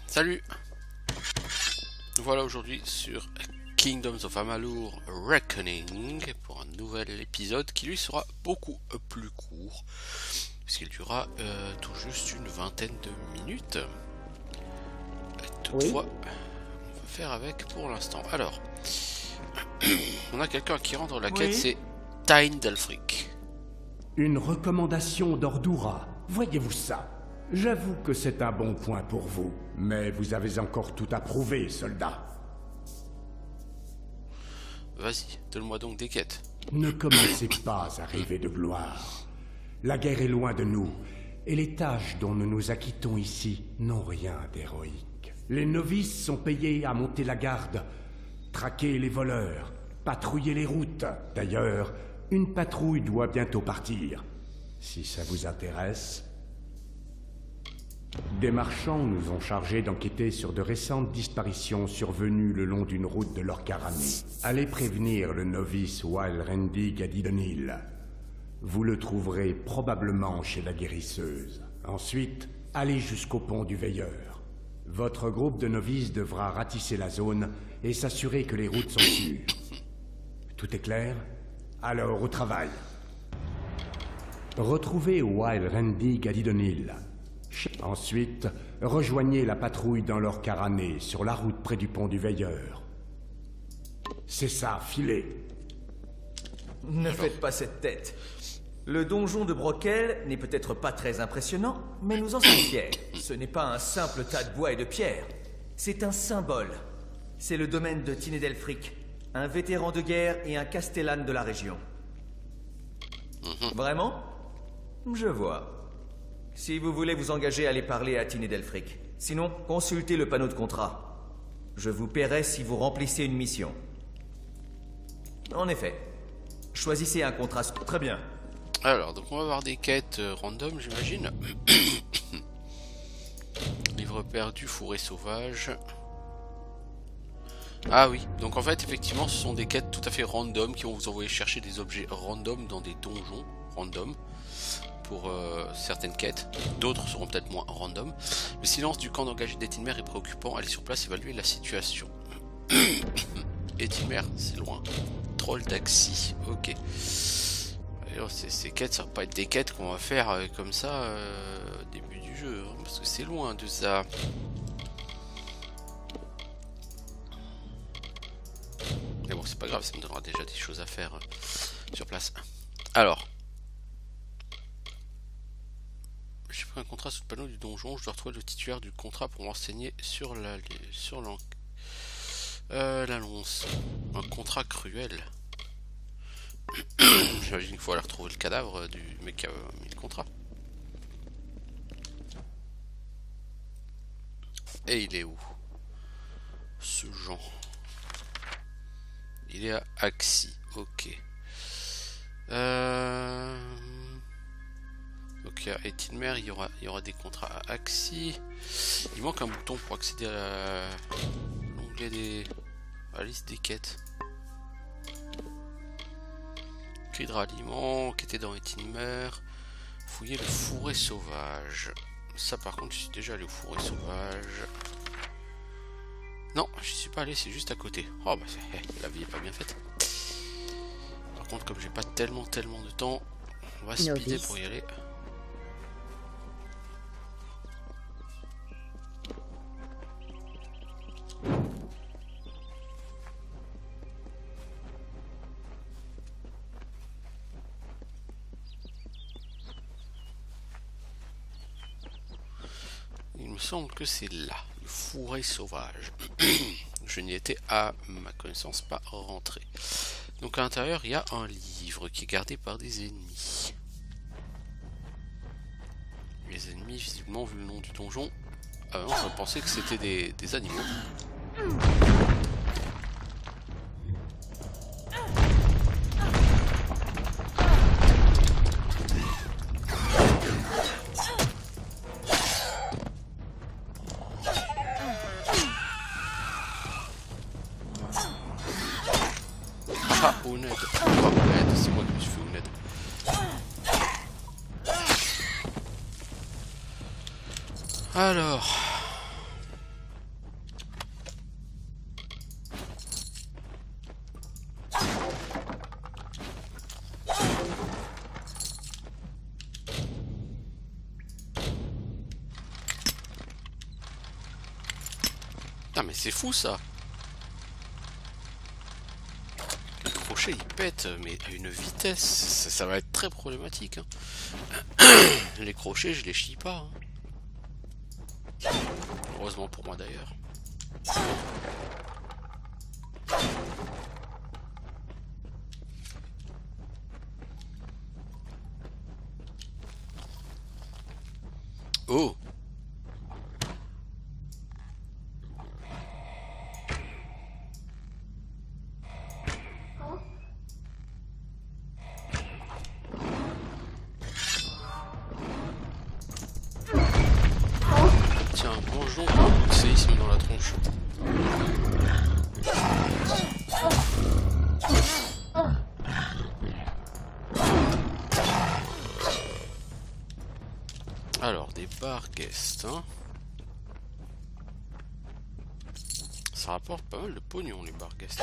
Salut. Voilà aujourd'hui sur Kingdoms of Amalur Reckoning pour un nouvel épisode qui lui sera beaucoup plus court puisqu'il durera tout juste une vingtaine de minutes. Toutefois, on va faire avec pour l'instant. Alors, on a quelqu'un qui rentre dans la quête, c'est Tyne Delphric. Une recommandation d'Ordura, voyez-vous ça? J'avoue que c'est un bon point pour vous, mais vous avez encore tout à prouver, soldat. Vas-y, donne-moi donc des quêtes. Ne commencez pas à rêver de gloire. La guerre est loin de nous, et les tâches dont nous nous acquittons ici n'ont rien d'héroïque. Les novices sont payés à monter la garde, traquer les voleurs, patrouiller les routes. D'ailleurs, une patrouille doit bientôt partir. Si ça vous intéresse... Des marchands nous ont chargés d'enquêter sur de récentes disparitions survenues le long d'une route de l'Orcaranie. Allez prévenir le novice Wylrendi Gadidonil. Vous le trouverez probablement chez la guérisseuse. Ensuite, allez jusqu'au pont du Veilleur. Votre groupe de novices devra ratisser la zone et s'assurer que les routes sont sûres. Tout est clair? Alors, au travail. Retrouvez Wylrendi Gadidonil. Ensuite, rejoignez la patrouille dans l'Orcaranie, sur la route près du pont du Veilleur. C'est ça, filez. Ne faites pas cette tête. Le donjon de Brokel n'est peut-être pas très impressionnant, mais nous en sommes fiers. Ce n'est pas un simple tas de bois et de pierres. C'est un symbole. C'est le domaine de Tyne Delphric, un vétéran de guerre et un castellan de la région. Vraiment? Je vois. Si vous voulez vous engager à aller parler à Tyne Delphric. Sinon, consultez le panneau de contrat. Je vous paierai si vous remplissez une mission. En effet. Choisissez un contrat... Très bien. Alors, donc on va avoir des quêtes random, j'imagine. Livre perdu, fourré sauvage. Ah oui, donc en fait, effectivement, ce sont des quêtes tout à fait random qui vont vous envoyer chercher des objets random dans des donjons random. Pour certaines quêtes, d'autres seront peut-être moins random. Le silence du camp d'engagé d'Etilmer est préoccupant, allez sur place évaluer la situation. Etilmer, c'est loin. Troll d'Axi, ok. Alors, ces quêtes, ça va pas être des quêtes qu'on va faire comme ça au début du jeu, hein, parce que c'est loin de ça. Mais bon, c'est pas grave, ça me donnera déjà des choses à faire sur place. Alors. J'ai pris un contrat sous le panneau du donjon, je dois retrouver le titulaire du contrat pour m'enseigner sur l'annonce. Un contrat cruel. J'imagine qu'il faut aller retrouver le cadavre du mec qui a mis le contrat. Et il est où? Ce Jean. Il est à Axi, ok. Donc à Etilmer, il y aura des contrats à Axi. Il manque un bouton pour accéder à l'onglet à la liste des quêtes. Cri de ralliement, quêter dans Etilmer. Fouiller le fourré sauvage. Ça par contre, je suis déjà allé au fourré sauvage. Non, je suis pas allé, c'est juste à côté. Oh bah la vie est pas bien faite. Par contre, comme j'ai pas tellement de temps, on va speeder pour y aller. Il me semble que c'est là, le fourré sauvage. Je n'y étais à ma connaissance pas rentré. Donc à l'intérieur, il y a un livre qui est gardé par des ennemis. Les ennemis, visiblement, vu le nom du donjon, avant je pensais que c'était des animaux. Ah, Ouned. Oh, Ouned, c'est moi qui me suis fait Ouned. Alors. Putain, mais c'est fou ça. Le crochet il pète, mais à une vitesse, ça va être très problématique. Hein. Les crochets, je les chie pas. Hein. Heureusement pour moi d'ailleurs. Oh! Tiens, bonjour, séisme dans la tronche. Alors, des bars guest, hein. Ça rapporte pas mal de pognon, les bars guest.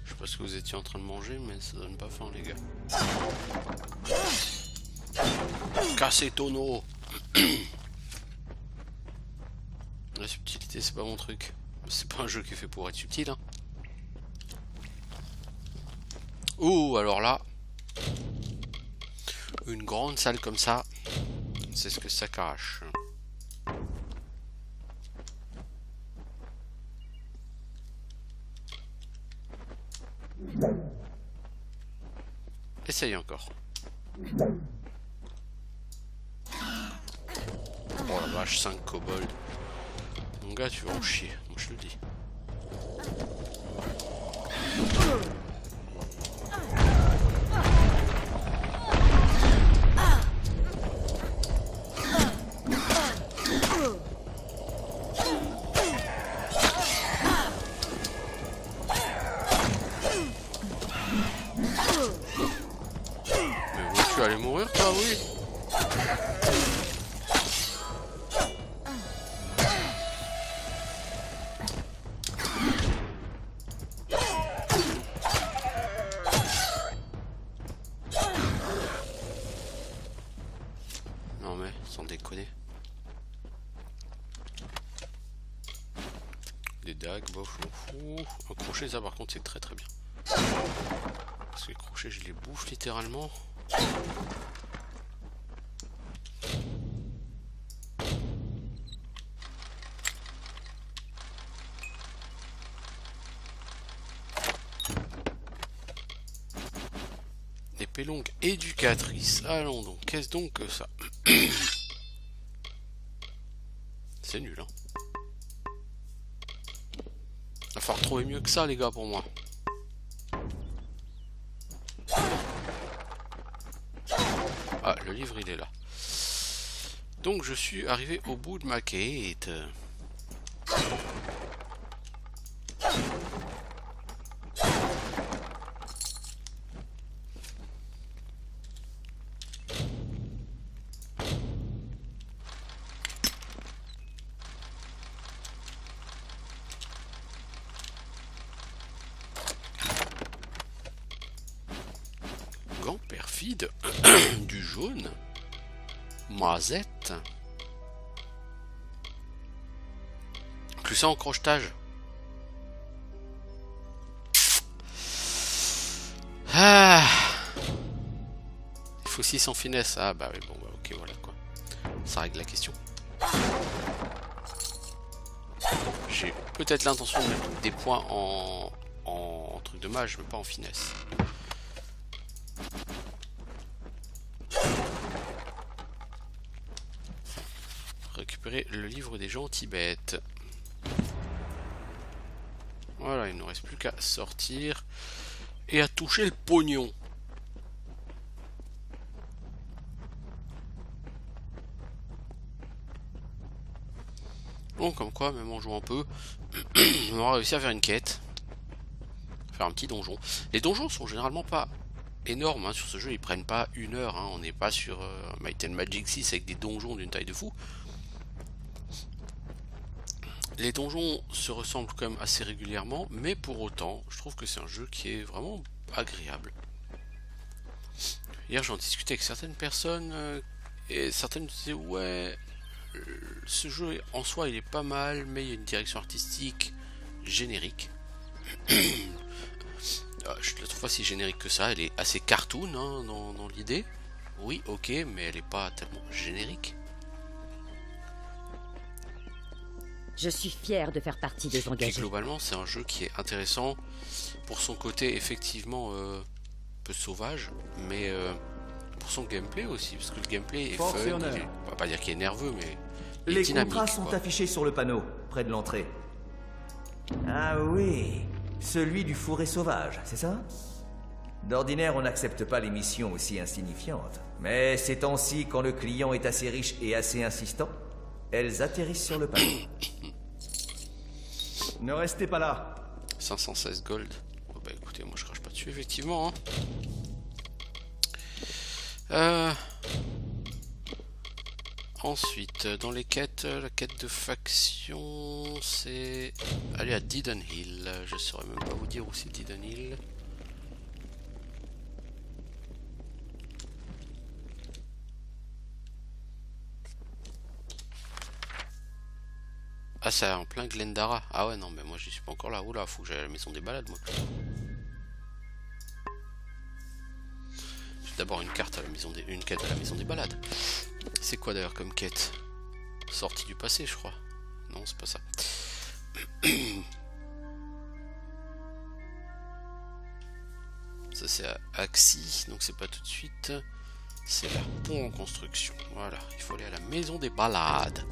Je sais pas ce que vous étiez en train de manger, mais ça donne pas faim, les gars. Cassez tonneau. La subtilité, c'est pas mon truc. C'est pas un jeu qui est fait pour être subtil, hein. Ouh, alors là, une grande salle comme ça, c'est ce que ça cache. Essaye encore. Oh la vache, 5 kobolds. Mon gars, tu vas en chier, moi je te le dis. Mais où tu allais mourir, toi, oui? Non mais, sans déconner. Des dagues, bof, on fout. Un crochet, ça par contre, c'est très très bien. Parce que les crochets, je les bouffe littéralement. Épée longue éducatrice. Allons donc, qu'est-ce donc que ça? C'est nul, hein. Il va falloir trouver mieux que ça, les gars, pour moi. Ah, le livre, il est là. Donc, je suis arrivé au bout de ma quête. Gant perfide. Du jaune. Mazette. Plus ça en crochetage. Ah. Il faut 600 finesse. Ah bah oui, bon bah ok, voilà quoi. Ça règle la question. J'ai peut-être l'intention de mettre des points en truc de mage, mais pas en finesse. Récupérer le livre des gentils bêtes. Voilà, il ne nous reste plus qu'à sortir et à toucher le pognon. Bon, comme quoi, même en jouant un peu, on aura réussi à faire une quête. Faire un petit donjon. Les donjons sont généralement pas énormes, hein, sur ce jeu, ils prennent pas 1 heure. Hein. On n'est pas sur Might and Magic 6 avec des donjons d'une taille de fou. Les donjons se ressemblent quand même assez régulièrement, mais pour autant, je trouve que c'est un jeu qui est vraiment agréable. Hier j'en discutais avec certaines personnes et certaines me disaient ouais, ce jeu en soi il est pas mal, mais il y a une direction artistique générique. Je la trouve pas si générique que ça, elle est assez cartoon hein, dans l'idée. Oui, ok, mais elle est pas tellement générique. Je suis fier de faire partie des Et engagés. globalement, c'est un jeu qui est intéressant pour son côté effectivement un peu sauvage, mais pour son gameplay aussi, parce que le gameplay est Force fun, et honneur. on va pas dire qu'il est nerveux, mais il est Les dynamique. contrats sont Quoi. affichés sur le panneau, près de l'entrée. Ah oui, celui du fourré sauvage, c'est ça? D'ordinaire, on n'accepte pas les missions aussi insignifiantes. Mais ces temps-ci, quand le client est assez riche et assez insistant, elles atterrissent sur le panneau. Ne restez pas là. 516 gold. Oh, bah écoutez, moi je crache pas dessus, effectivement. Hein. Ensuite, dans les quêtes, la quête de faction, c'est aller à Didon Hill. Je saurais même pas vous dire où c'est Didon Hill. Ah, c'est en plein Glendara. Ah ouais, non, mais moi j'y suis pas encore là. Oula, faut que j'aille à la maison des balades, moi. J'ai d'abord une carte à la maison des... une quête à la maison des balades. C'est quoi d'ailleurs comme quête? Sortie du passé, je crois. Non, c'est pas ça. Ça c'est à Axi, donc c'est pas tout de suite. C'est la pont en construction. Voilà, il faut aller à la maison des balades.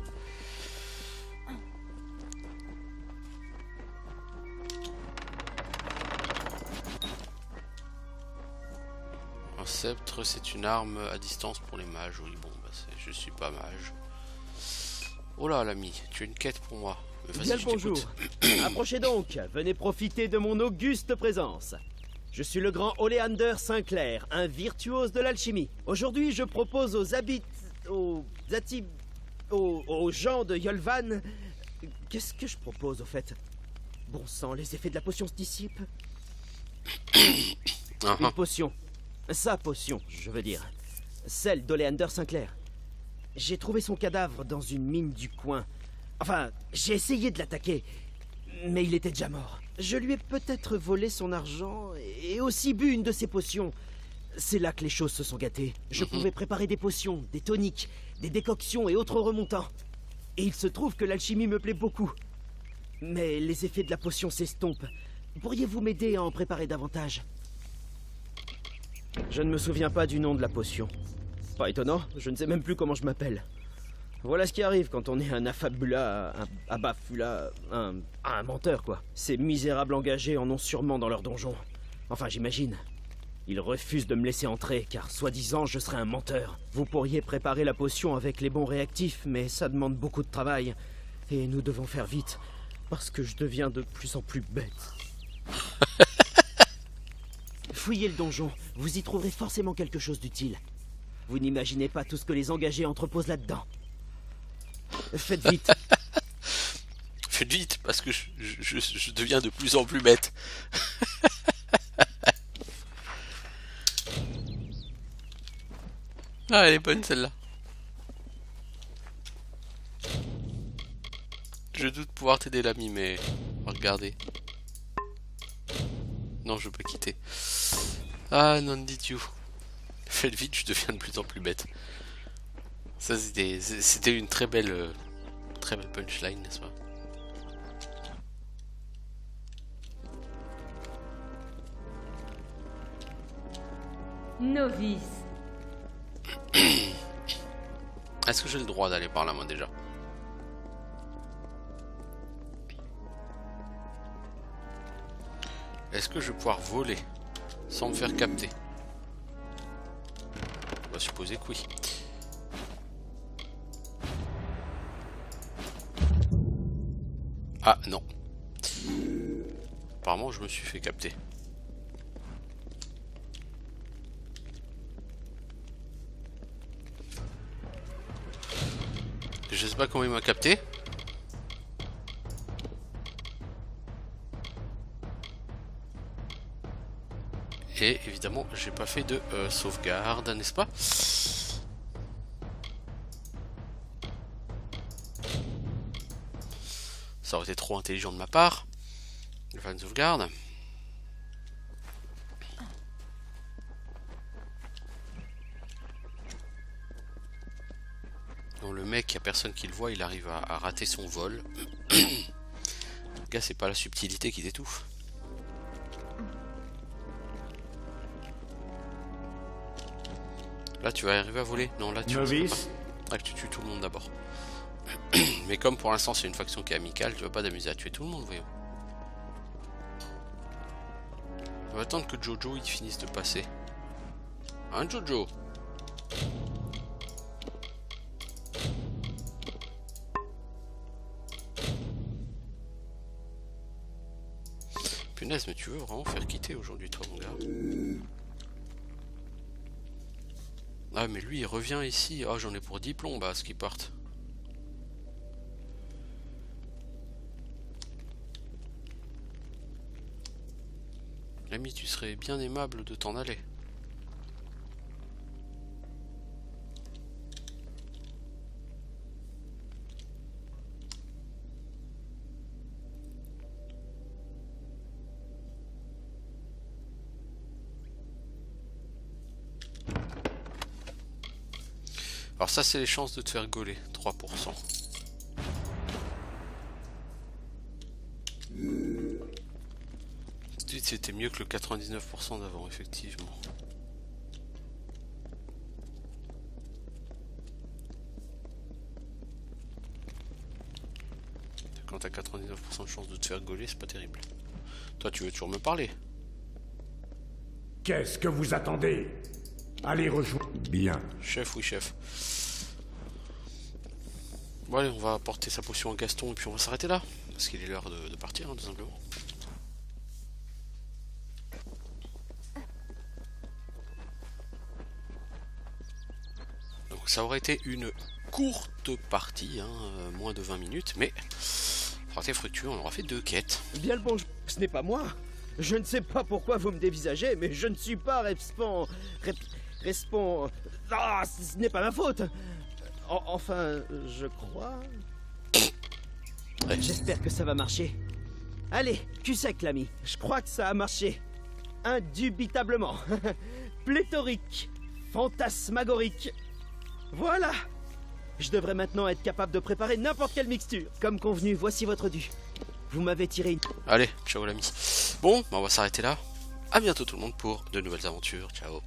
Un sceptre, c'est une arme à distance pour les mages. Oui, bon, bah je suis pas mage. Oh là, l'ami, tu as une quête pour moi. Mais vas-y, Bien le je bonjour. t'écoute. Approchez donc, venez profiter de mon auguste présence. Je suis le grand Oleander Sinclair, un virtuose de l'alchimie. Aujourd'hui, je propose aux gens de Yolvan... Qu'est-ce que je propose, au fait? Bon sang, les effets de la potion se dissipent. Une potion. Sa potion, je veux dire. Celle d'Oleander Sinclair. J'ai trouvé son cadavre dans une mine du coin. Enfin, j'ai essayé de l'attaquer, mais il était déjà mort. Je lui ai peut-être volé son argent et aussi bu une de ses potions. C'est là que les choses se sont gâtées. Je pouvais préparer des potions, des toniques, des décoctions et autres remontants. Et il se trouve que l'alchimie me plaît beaucoup. Mais les effets de la potion s'estompent. Pourriez-vous m'aider à en préparer davantage? Je ne me souviens pas du nom de la potion. Pas étonnant, je ne sais même plus comment je m'appelle. Voilà ce qui arrive quand on est un affabula, un abafula, un menteur, quoi. Ces misérables engagés en ont sûrement dans leur donjon. Enfin, j'imagine. Ils refusent de me laisser entrer, car soi-disant, je serais un menteur. Vous pourriez préparer la potion avec les bons réactifs, mais ça demande beaucoup de travail. Et nous devons faire vite, parce que je deviens de plus en plus bête. Fouillez le donjon, vous y trouverez forcément quelque chose d'utile. Vous n'imaginez pas tout ce que les engagés entreposent là-dedans. Faites vite. Faites vite, parce que je deviens de plus en plus bête. Ah, elle est bonne celle-là. Je doute pouvoir t'aider l'ami, mais regardez. Non, je veux pas quitter. Ah, non, dit you. Faites vite, je deviens de plus en plus bête. Ça, c'était une très belle punchline, n'est-ce pas? Novice. Est-ce que j'ai le droit d'aller par là, moi, déjà? Est-ce que je vais pouvoir voler sans me faire capter? On va supposer que oui. Ah non. Apparemment je me suis fait capter. Je sais pas comment il m'a capté. Et évidemment, j'ai pas fait de sauvegarde, n'est-ce pas? Ça aurait été trop intelligent de ma part. Je vais faire une sauvegarde. Donc le mec, il n'y a personne qui le voit, il arrive à rater son vol. Le gars, c'est pas la subtilité qui t'étouffe. Là, tu vas arriver à voler? Non, là, tu vas Novice, pas. Là, que tu tues tout le monde d'abord. Mais comme pour l'instant, c'est une faction qui est amicale, tu vas pas t'amuser à tuer tout le monde, voyons. On va attendre que Jojo il finisse de passer. Hein, Jojo? Punaise, mais tu veux vraiment faire quitter aujourd'hui, toi, mon gars? Ah, mais lui, il revient ici. Oh, j'en ai pour 10 plombs, à ce qu'il parte. Ami, tu serais bien aimable de t'en aller. Alors ça, c'est les chances de te faire gauler, 3%. C'était mieux que le 99% d'avant, effectivement. Quand t'as 99% de chance de te faire gauler, c'est pas terrible. Toi, tu veux toujours me parler? qu'est-ce que vous attendez? Allez rejoindre. Bien. Chef, oui, chef. Bon, allez, on va apporter sa potion à Gaston et puis on va s'arrêter là. Parce qu'il est l'heure de partir, hein, tout simplement. Donc ça aurait été une courte partie, hein, moins de 20 minutes, mais ça aurait été fructueux, on aura fait 2 quêtes. Bien le bonjour, ce n'est pas moi. Je ne sais pas pourquoi vous me dévisagez, mais je ne suis pas Ah, ce n'est pas ma faute. Enfin, je crois... Ouais. J'espère que ça va marcher. Allez, cul sec, l'ami. Je crois que ça a marché. Indubitablement. Pléthorique. Fantasmagorique. Voilà. Je devrais maintenant être capable de préparer n'importe quelle mixture. Comme convenu, voici votre dû. Vous m'avez tiré une... Allez, ciao l'ami. Bon, bah on va s'arrêter là. À bientôt tout le monde pour de nouvelles aventures. Ciao.